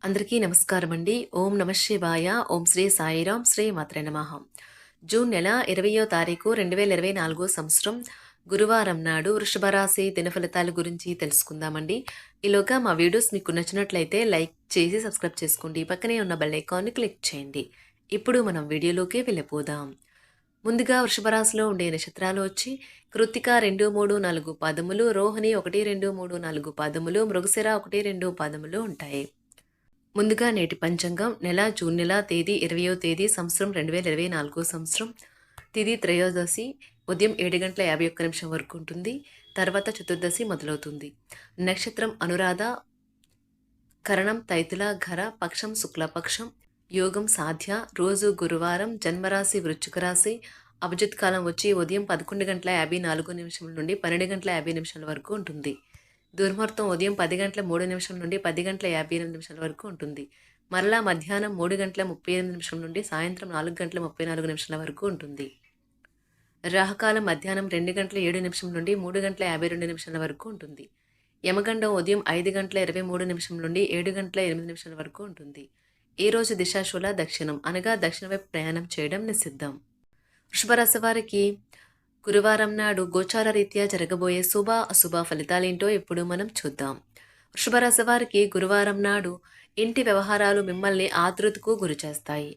అందరికీ నమస్కారం అండి. ఓం నమ శివాయ. ఓం శ్రీ సాయిరాం. శ్రీ మాత్రే నమః. జూన్ నెల 20వ తారీఖు 2024 సంవత్సరం గురువారం నాడు వృషభ రాశి దినఫలితాల గురించి తెలుసుకుందామండి. ఈలోగా మా వీడియోస్ మీకు నచ్చినట్లయితే లైక్ చేసి సబ్స్క్రైబ్ చేసుకోండి. పక్కనే ఉన్న బెల్ ఐకాన్ని క్లిక్ చేయండి. ఇప్పుడు మనం వీడియోలోకి వెళ్ళిపోదాం. ముందుగా వృషభ రాశిలో ఉండే నక్షత్రాలు వచ్చి కృత్తిక 2, 3, 4 పాదములు, రోహిణి 1, 2, 3, 4 పాదములు, మృగశిర 1, 2 పాదములు ఉంటాయి. ముందుగా నేటి పంచాంగం జూన్ నెల తేదీ 20వ తేదీ సంవత్సరం 2024 సంవత్సరం తిథి త్రయోదశి ఉదయం 7:51 వరకు ఉంటుంది. తర్వాత చతుర్దశి మొదలవుతుంది. నక్షత్రం అనురాధ, కరణం తైతుల, ఘర, పక్షం శుక్లపక్షం, యోగం సాధ్య, రోజు గురువారం, జన్మరాశి వృశ్చిక రాశి, అభిజిత్ కాలం వచ్చి ఉదయం 11:54 నుండి 12:50 వరకు ఉంటుంది. దుర్ముహూర్తం ఉదయం 10:03 నుండి 10:58 వరకు ఉంటుంది. మరలా మధ్యాహ్నం 3:38 నుండి సాయంత్రం 4:34 వరకు ఉంటుంది. రాహుకాలం మధ్యాహ్నం 2:07 నుండి 3:52 వరకు ఉంటుంది. యమగండం ఉదయం 5:23 నుండి 7:08 వరకు ఉంటుంది. ఈ రోజు దిశాశూల దక్షిణం అనగా దక్షిణ వైపు ప్రయాణం చేయడం నిషిద్ధం. వృషభరాశి వారికి గురువారం నాడు గోచార రీత్యా జరగబోయే శుభ అశుభ ఫలితాలేంటో ఇప్పుడు మనం చూద్దాం. వృషభరాశి వారికి గురువారం నాడు ఇంటి వ్యవహారాలు మిమ్మల్ని ఆతృతకు గురి చేస్తాయి.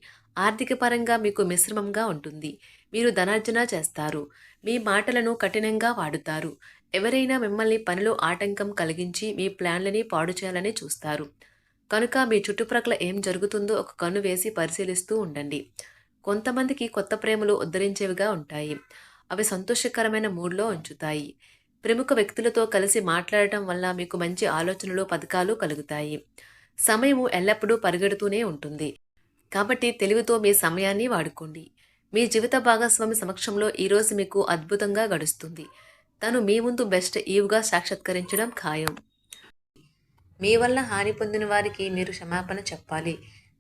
ఆర్థిక పరంగా మీకు మిశ్రమంగా ఉంటుంది. మీరు ధనార్జన చేస్తారు. మీ మాటలను కఠినంగా వాడుతారు. ఎవరైనా మిమ్మల్ని పనిలో ఆటంకం కలిగించి మీ ప్లాన్లని పాడు చేయాలని చూస్తారు. కనుక మీ చుట్టుప్రక్కల ఏం జరుగుతుందో ఒక కన్ను వేసి పరిశీలిస్తూ ఉండండి. కొంతమందికి కొత్త ప్రేమలు ఉద్ధరించేవిగా ఉంటాయి. అవి సంతోషకరమైన మూడ్లో ఉంచుతాయి. ప్రముఖ వ్యక్తులతో కలిసి మాట్లాడటం వల్ల మీకు మంచి ఆలోచనలు, పథకాలు కలుగుతాయి. సమయము ఎల్లప్పుడూ పరిగెడుతూనే ఉంటుంది. కాబట్టి తెలివితో మీ సమయాన్ని వాడుకోండి. మీ జీవిత భాగస్వామి సమక్షంలో ఈరోజు మీకు అద్భుతంగా గడుస్తుంది. తను మీ ముందు బెస్ట్ ఈవ్గా సాక్షాత్కరించడం ఖాయం. మీ వల్ల హాని పొందిన వారికి మీరు క్షమాపణ చెప్పాలి.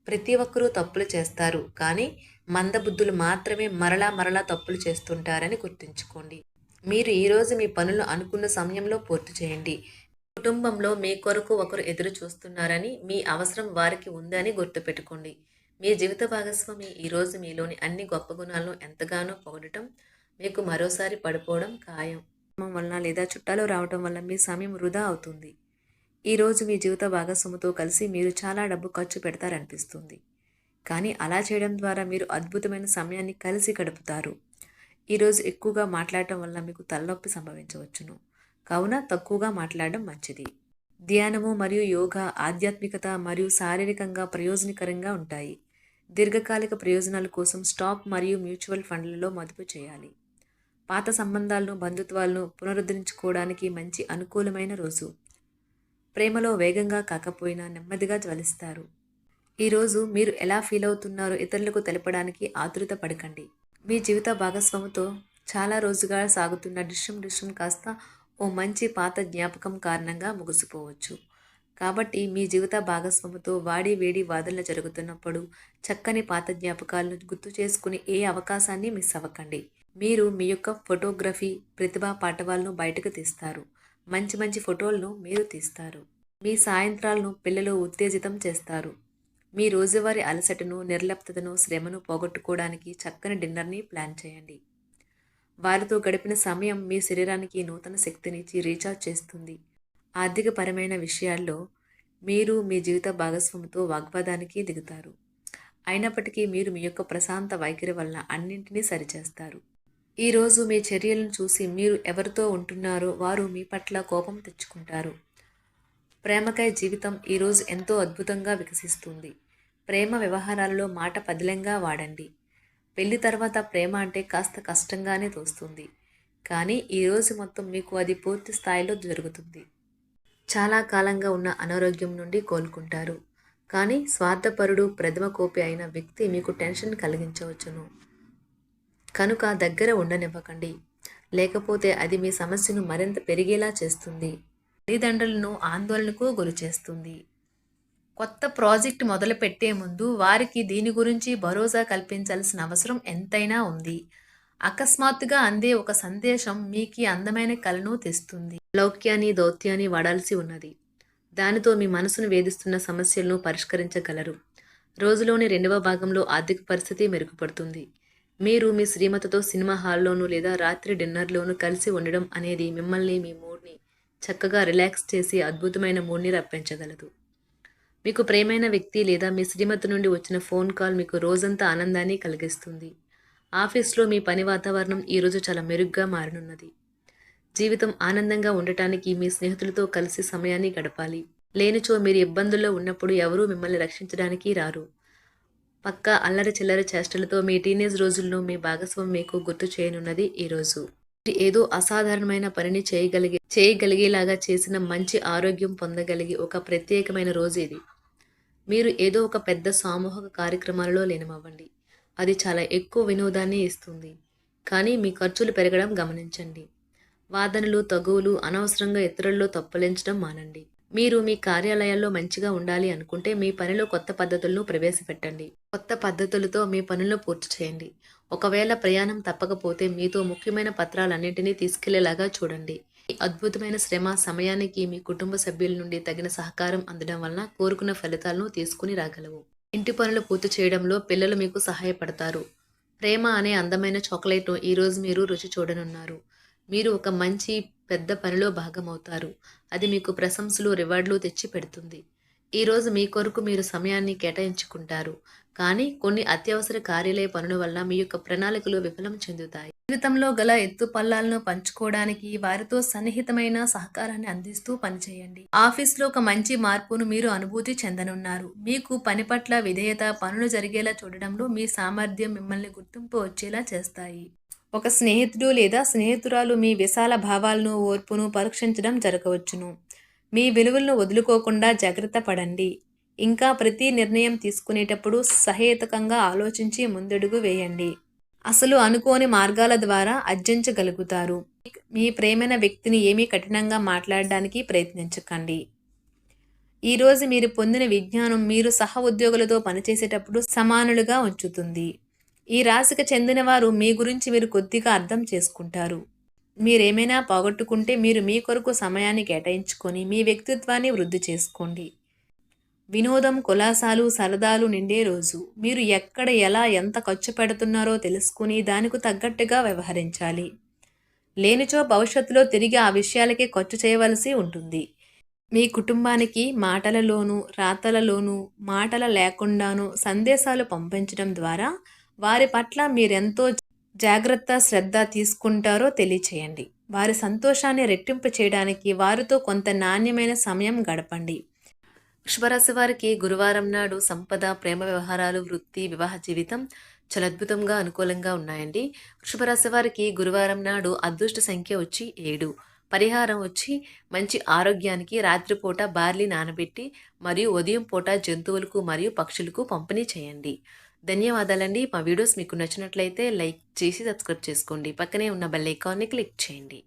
ప్రతి ఒక్కరూ తప్పులు చేస్తారు, కానీ మందబుద్ధులు మాత్రమే మరలా తప్పులు చేస్తుంటారని గుర్తుంచుకోండి. మీరు ఈరోజు మీ పనులు అనుకున్న సమయంలో పూర్తి చేయండి. కుటుంబంలో మీ కొరకు ఒకరు ఎదురు చూస్తున్నారని, మీ అవసరం వారికి ఉందని గుర్తుపెట్టుకోండి. మీ జీవిత భాగస్వామి ఈరోజు మీలోని అన్ని గొప్ప గుణాలను ఎంతగానో పొగడటం మీకు మరోసారి పడిపోవడం ఖాయం. వలన లేదా చుట్టాలు రావటం వల్ల మీ సమయం వృధా అవుతుంది. ఈరోజు మీ జీవిత భాగస్వామితో కలిసి మీరు చాలా డబ్బు ఖర్చు పెడతారనిపిస్తుంది. కానీ అలా చేయడం ద్వారా మీరు అద్భుతమైన సమయాన్ని కలిసి గడుపుతారు. ఈరోజు ఎక్కువగా మాట్లాడటం వల్ల మీకు తలనొప్పి సంభవించవచ్చును. కావున తక్కువగా మాట్లాడడం మంచిది. ధ్యానము మరియు యోగా ఆధ్యాత్మికత మరియు శారీరకంగా ప్రయోజనకరంగా ఉంటాయి. దీర్ఘకాలిక ప్రయోజనాల కోసం స్టాక్ మరియు మ్యూచువల్ ఫండ్లలో మదుపు చేయాలి. పాత సంబంధాలను, బంధుత్వాలను పునరుద్ధరించుకోవడానికి మంచి అనుకూలమైన రోజు. ప్రేమలో వేగంగా కాకపోయినా నెమ్మదిగా జ్వలిస్తారు. ఈరోజు మీరు ఎలా ఫీల్ అవుతున్నారో ఇతరులకు తెలపడానికి ఆతృత పడకండి. మీ జీవిత భాగస్వామితో చాలా రోజుగా సాగుతున్న డిస్కషన్ కాస్త ఓ మంచి పాత జ్ఞాపకం కారణంగా ముగిసిపోవచ్చు. కాబట్టి మీ జీవిత భాగస్వామితో వాడి వేడి వాదనలు జరుగుతున్నప్పుడు చక్కని పాత జ్ఞాపకాలను గుర్తు చేసుకుని ఏ అవకాశాన్ని మిస్ అవ్వకండి. మీరు మీ యొక్క ఫోటోగ్రఫీ ప్రతిభా పాటవాలను బయటకు తీస్తారు. మంచి ఫోటోలను మీరు తీస్తారు. మీ సాయంత్రాలను పిల్లలు ఉత్తేజితం చేస్తారు. మీ రోజువారీ అలసటను, నిర్లిప్తతను, శ్రమను పోగొట్టుకోవడానికి చక్కని డిన్నర్ని ప్లాన్ చేయండి. వారితో గడిపిన సమయం మీ శరీరానికి నూతన శక్తినిచ్చి రీఛార్జ్ చేస్తుంది. ఆర్థికపరమైన విషయాల్లో మీరు మీ జీవిత భాగస్వామితో వాగ్వాదానికి దిగుతారు. అయినప్పటికీ మీరు మీ యొక్క ప్రశాంత వైఖరి వలన అన్నింటినీ సరిచేస్తారు. ఈరోజు మీ చర్యలను చూసి మీరు ఎవరితో ఉంటున్నారో వారు మీ పట్ల కోపం తెచ్చుకుంటారు. ప్రేమకై జీవితం ఈరోజు ఎంతో అద్భుతంగా వికసిస్తుంది. ప్రేమ వ్యవహారాలలో మాట పదిలంగా వాడండి. పెళ్లి తర్వాత ప్రేమ అంటే కాస్త కష్టంగానే తోస్తుంది, కానీ ఈరోజు మొత్తం మీకు అది పూర్తి స్థాయిలో జరుగుతుంది. చాలా కాలంగా ఉన్న అనారోగ్యం నుండి కోలుకుంటారు. కానీ స్వార్థపరుడు, ప్రథమ కోపి అయిన వ్యక్తి మీకు టెన్షన్ కలిగించవచ్చును. కనుక దగ్గర ఉండనివ్వకండి, లేకపోతే అది మీ సమస్యను మరింత పెరిగేలా చేస్తుంది. తల్లిదండ్రులను ఆందోళనకు గురి చేస్తుంది. కొత్త ప్రాజెక్ట్ మొదలు పెట్టే ముందు వారికి దీని గురించి భరోసా కల్పించాల్సిన అవసరం ఎంతైనా ఉంది. అకస్మాత్తుగా అందే ఒక సందేశం మీకు అందమైన కలను తెస్తుంది. లౌక్యాన్ని, దౌత్యాన్ని వాడాల్సి ఉన్నది. దానితో మీ మనసును వేధిస్తున్న సమస్యలను పరిష్కరించగలరు. రోజులోని రెండవ భాగంలో ఆర్థిక పరిస్థితి మెరుగుపడుతుంది. మీరు మీ శ్రీమతితో సినిమా హాల్లోనూ లేదా రాత్రి డిన్నర్లోనూ కలిసి ఉండడం అనేది మిమ్మల్ని మీ మూడ్ని చక్కగా రిలాక్స్ చేసి అద్భుతమైన మూడ్ని రప్పించగలదు. మీకు ప్రియమైన వ్యక్తి లేదా మీ శ్రీమతి నుండి వచ్చిన ఫోన్ కాల్ మీకు రోజంతా ఆనందాన్ని కలిగిస్తుంది. ఆఫీస్లో మీ పని వాతావరణం ఈరోజు చాలా మెరుగ్గా మారనున్నది. జీవితం ఆనందంగా ఉండటానికి మీ స్నేహితులతో కలిసి సమయాన్ని గడపాలి. లేనిచో మీరు ఇబ్బందుల్లో ఉన్నప్పుడు ఎవరూ మిమ్మల్ని రక్షించడానికి రారు. పక్కా అల్లరి చిల్లరి చేష్టలతో మీ టీనేజ్ రోజుల్లో మీ భాగస్వామి మీకు గుర్తు చేయనున్నది ఈరోజు. ఏదో అసాధారణమైన పనిని చేయగలిగేలాగా చేసిన మంచి ఆరోగ్యం పొందగలిగి ఒక ప్రత్యేకమైన రోజు ఇది. మీరు ఏదో ఒక పెద్ద సామూహిక కార్యక్రమాలలో లీనమవ్వండి. అది చాలా ఎక్కువ వినోదాన్ని ఇస్తుంది. కానీ మీ ఖర్చులు పెరగడం గమనించండి. వాదనలు తగువులు అనవసరంగా ఇతరుల్లో తప్పులించడం మానండి. మీరు మీ కార్యాలయాల్లో మంచిగా ఉండాలి అనుకుంటే మీ పనిలో కొత్త పద్ధతులను ప్రవేశపెట్టండి. కొత్త పద్ధతులతో మీ పనులను పూర్తి చేయండి. ఒకవేళ ప్రయాణం తప్పకపోతే మీతో ముఖ్యమైన పత్రాలన్నింటినీ తీసుకెళ్లేలాగా చూడండి. ఈ అద్భుతమైన శ్రమ సమయానికి మీ కుటుంబ సభ్యుల నుండి తగిన సహకారం అందడం వలన కోరుకున్న ఫలితాలను తీసుకుని రాగలవు. ఇంటి పనులు పూర్తి చేయడంలో పిల్లలు మీకు సహాయపడతారు. ప్రేమ అనే అందమైన చాక్లెట్ను ఈరోజు మీరు రుచి చూడనున్నారు. మీరు ఒక మంచి పెద్ద పనిలో భాగమవుతారు. అది మీకు ప్రశంసలు రివార్డులు తెచ్చి పెడుతుంది. ఈరోజు మీ కొరకు మీరు సమయాన్ని కేటాయించుకుంటారు. కానీ కొన్ని అత్యవసర కార్యాలయ పనుల వల్ల మీ యొక్క ప్రణాళికలు విఫలం చెందుతాయి. జీవితంలో గల ఎత్తు పల్లాలను పంచుకోవడానికి వారితో సన్నిహితమైన సహకారాన్ని అందిస్తూ పనిచేయండి. ఆఫీస్లో ఒక మంచి మార్పును మీరు అనుభూతి చెందనున్నారు. మీకు పని పట్ల విధేయత, పనులు జరిగేలా చూడడంలో మీ సామర్థ్యం మిమ్మల్ని గుర్తింపు వచ్చేలా చేస్తాయి. ఒక స్నేహితుడు లేదా స్నేహితురాలు మీ విశాల భావాలను, ఓర్పును పరీక్షించడం జరగవచ్చును. మీ విలువలను వదులుకోకుండా జాగ్రత్త పడండి. ఇంకా ప్రతి నిర్ణయం తీసుకునేటప్పుడు సహేతుకంగా ఆలోచించి ముందడుగు వేయండి. అసలు అనుకోని మార్గాల ద్వారా అర్జించగలుగుతారు. మీ ప్రేమైన వ్యక్తిని ఏమీ కఠినంగా మాట్లాడడానికి ప్రయత్నించకండి. ఈరోజు మీరు పొందిన విజ్ఞానం మీరు సహ ఉద్యోగులతో పనిచేసేటప్పుడు సమానులుగా ఉంచుతుంది. ఈ రాశికి చెందిన వారు మీ గురించి మీరు కొద్దిగా అర్థం చేసుకుంటారు. మీరేమైనా పోగొట్టుకుంటే మీరు మీ కొరకు సమయాన్ని కేటాయించుకొని మీ వ్యక్తిత్వాన్ని వృద్ధి చేసుకోండి. వినోదం, కులాసాలు, సరదాలు నిండే రోజు. మీరు ఎక్కడ, ఎలా, ఎంత ఖర్చు పెడుతున్నారో తెలుసుకుని దానికి తగ్గట్టుగా వ్యవహరించాలి. లేనిచో భవిష్యత్తులో తిరిగి ఆ విషయాలకే ఖర్చు చేయవలసి ఉంటుంది. మీ కుటుంబానికి మాటలలోనూ, రాతలలోనూ, మాటల లేకుండానూ సందేశాలు పంపించడం ద్వారా వారి పట్ల మీరెంతో జాగ్రత్త, శ్రద్ధ తీసుకుంటారో తెలియచేయండి. వారి సంతోషాన్ని రెట్టింపు చేయడానికి వారితో కొంత నాణ్యమైన సమయం గడపండి. వృషభరాశి వారికి గురువారం నాడు సంపద, ప్రేమ వ్యవహారాలు, వృత్తి, వివాహ జీవితం చాలా అద్భుతంగా అనుకూలంగా ఉన్నాయండి. వృషభరాశి వారికి గురువారం నాడు అదృష్ట సంఖ్య వచ్చి 7. పరిహారం వచ్చి మంచి ఆరోగ్యానికి రాత్రిపూట బార్లీ నానబెట్టి మరియు ఉదయం పూట జంతువులకు మరియు పక్షులకు పంపిణీ చేయండి. ధన్యవాదాలండి. మా వీడియోస్ మీకు నచ్చినట్లయితే లైక్ చేసి సబ్స్క్రైబ్ చేసుకోండి. పక్కనే ఉన్న బెల్ ఐకాన్ని క్లిక్ చేయండి.